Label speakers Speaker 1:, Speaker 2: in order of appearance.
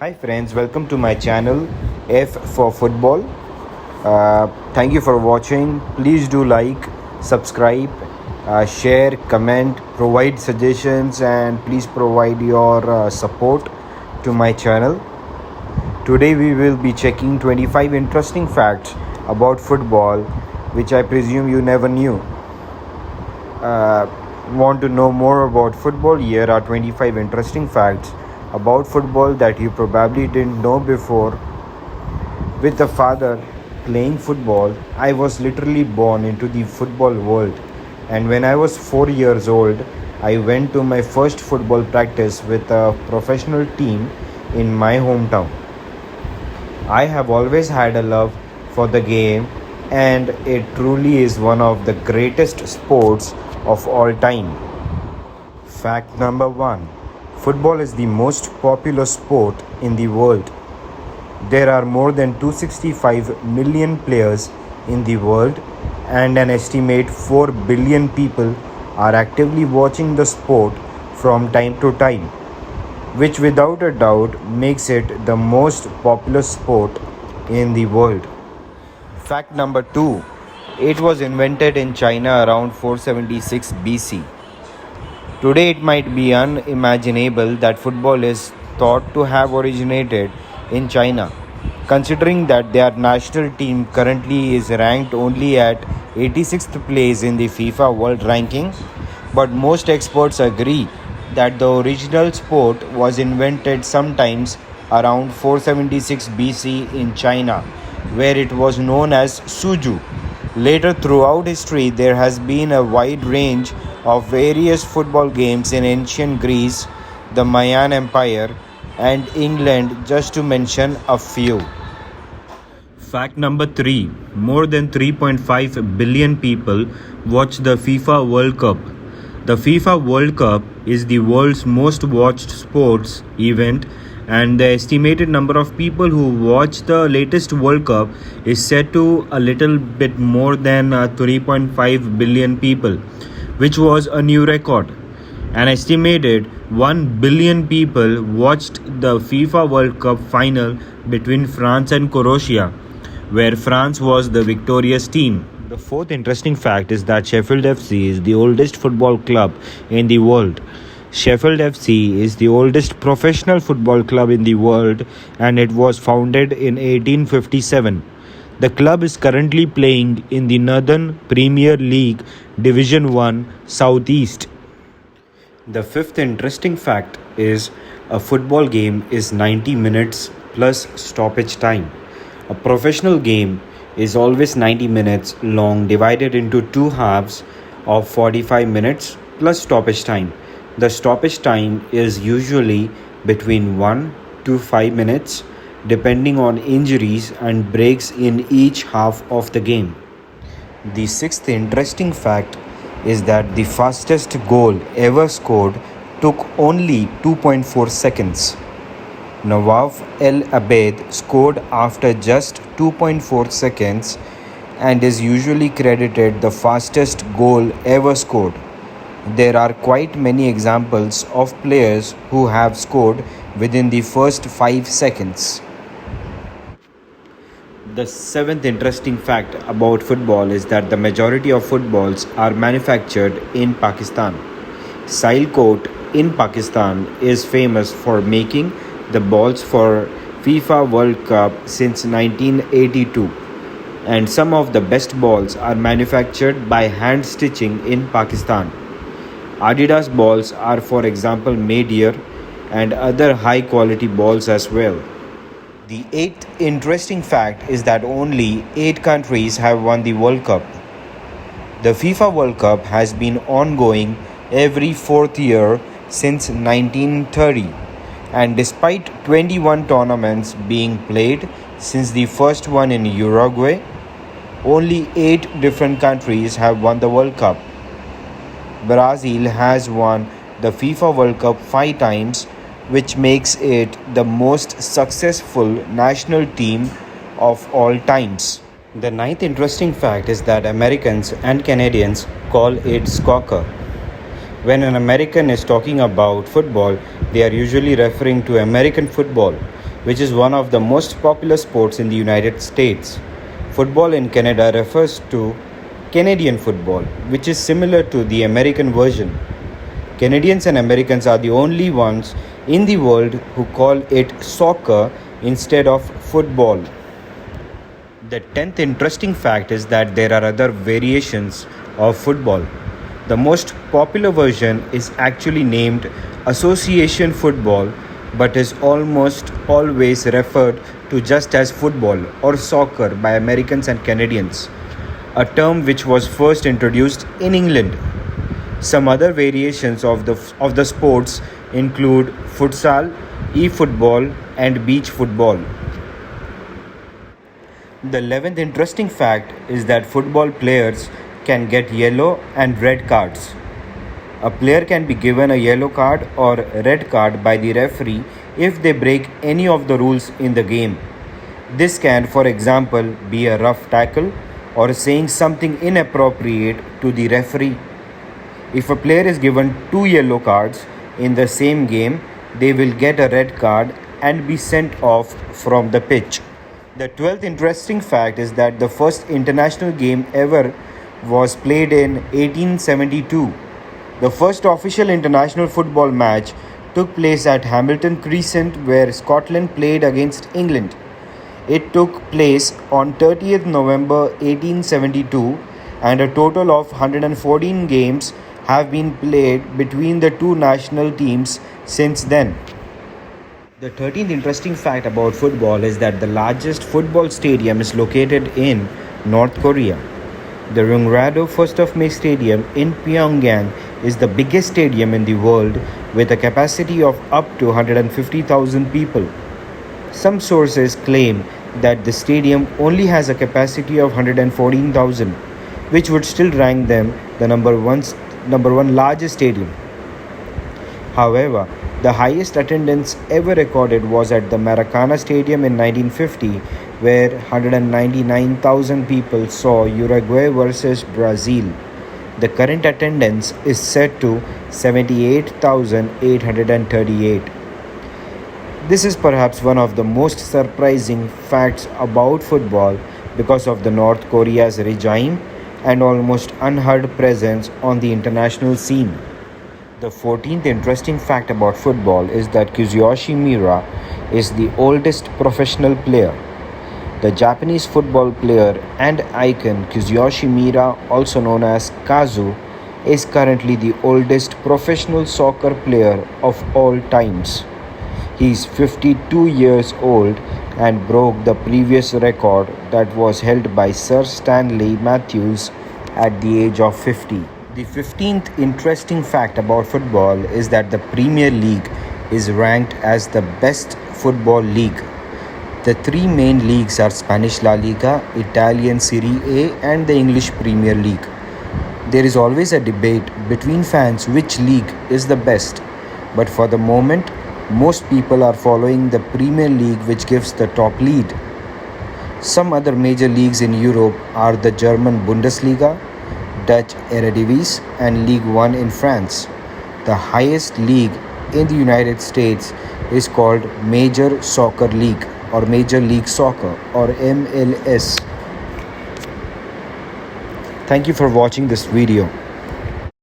Speaker 1: Hi friends, welcome to my channel F for Football. Thank you for watching. Please do like, subscribe, share, comment, provide suggestions, and please provide your support to my channel. Today we will be checking 25 interesting facts about football which I presume you never knew. Want to know more about football? Here are 25 interesting facts about football that you probably didn't know before. With a father playing football, I was literally born into the football world. And when I was 4 years old, I went to my first football practice with a professional team in my hometown. I have always had a love for the game, and it truly is one of the greatest sports of all time. Fact number 1: Football is the most popular sport in the world. There are more than 265 million players in the world, and an estimate 4 billion people are actively watching the sport from time to time, which without a doubt makes it the most popular sport in the world. Fact number 2: It was invented in China around 476 BC. Today, it might be unimaginable that football is thought to have originated in China, considering that their national team currently is ranked only at 86th place in the FIFA World Ranking. But most experts agree that the original sport was invented sometimes around 476 BC in China, where it was known as Suju. Later, throughout history, there has been a wide range of various football games in ancient Greece, the Mayan Empire, and England, just to mention a few. Fact number 3: More than 3.5 billion people watch the FIFA World Cup. The FIFA World Cup is the world's most watched sports event, and the estimated number of people who watch the latest World Cup is set to a little bit more than 3.5 billion people, which was a new record. An estimated 1 billion people watched the FIFA World Cup final between France and Croatia, where France was the victorious team. The fourth interesting fact is that Sheffield FC is the oldest football club in the world. Sheffield FC is the oldest professional football club in the world, and it was founded in 1857. The club is currently playing in the Northern Premier League Division 1 Southeast. The fifth interesting fact is a football game is 90 minutes plus stoppage time. A professional game is always 90 minutes long, divided into two halves of 45 minutes plus stoppage time. The stoppage time is usually between 1 to 5 minutes, depending on injuries and breaks in each half of the game. The sixth interesting fact is that the fastest goal ever scored took only 2.4 seconds. Nawaf El Abed scored after just 2.4 seconds and is usually credited the fastest goal ever scored. There are quite many examples of players who have scored within the first 5 seconds. The seventh interesting fact about football is that the majority of footballs are manufactured in Pakistan. Sialkot in Pakistan is famous for making the balls for FIFA World Cup since 1982, and some of the best balls are manufactured by hand stitching in Pakistan. Adidas balls are, for example, made here, and other high quality balls as well. The eighth interesting fact is that only 8 countries have won the World Cup. The FIFA World Cup has been ongoing every 4th year since 1930, and despite 21 tournaments being played since the first one in Uruguay, only 8 different countries have won the World Cup. Brazil has won the FIFA World Cup 5 times, which makes it the most successful national team of all times. The ninth interesting fact is that Americans and Canadians call it soccer. When an American is talking about football, they are usually referring to American football. which is one of the most popular sports in the United States. Football in Canada refers to Canadian football, which is similar to the American version. Canadians and Americans are the only ones in the world who call it soccer instead of football. The 10th interesting fact is that there are other variations of football. The most popular version is actually named association football but is almost always referred to just as football or soccer by Americans and Canadians, a term which was first introduced in England. Some other variations of the sports include futsal, e-football and beach football. The 11th interesting fact is that football players can get yellow and red cards. A player can be given a yellow card or red card by the referee if they break any of the rules in the game. This can, for example, be a rough tackle or saying something inappropriate to the referee. If a player is given two yellow cards in the same game, they will get a red card and be sent off from the pitch. The 12th interesting fact is that the first international game ever was played in 1872. The first official international football match took place at Hamilton Crescent, where Scotland played against England. It took place on 30th November 1872, and a total of 114 games have been played between the two national teams since then. The 13th interesting fact about football is that the largest football stadium is located in North Korea. The Ryungrado 1st of May Stadium in Pyongyang is the biggest stadium in the world with a capacity of up to 150,000 people. Some sources claim that the stadium only has a capacity of 114,000, which would still rank them the number one largest stadium. However, the highest attendance ever recorded was at the Maracana Stadium in 1950, where 199,000 people saw Uruguay versus Brazil. The current attendance is set to 78,838. This is perhaps one of the most surprising facts about football because of the North Korea's regime and almost unheard presence on the international scene. The 14th interesting fact about football is that Kazuyoshi Miura is the oldest professional player. The Japanese football player and icon Kazuyoshi Miura, also known as Kazu, is currently the oldest professional soccer player of all times. He is 52 years old and broke the previous record that was held by Sir Stanley Matthews at the age of 50. The 15th interesting fact about football is that the Premier League is ranked as the best football league. The three main leagues are Spanish La Liga, Italian Serie A, and the English Premier League. There is always a debate between fans which league is the best, but for the moment, most people are following the Premier League, which gives the top lead. Some other major leagues in Europe are the German Bundesliga, Dutch Eredivisie, and Ligue 1 in France. The highest league in the United States is called Major Soccer League or Major League Soccer or MLS. Thank you for watching this video.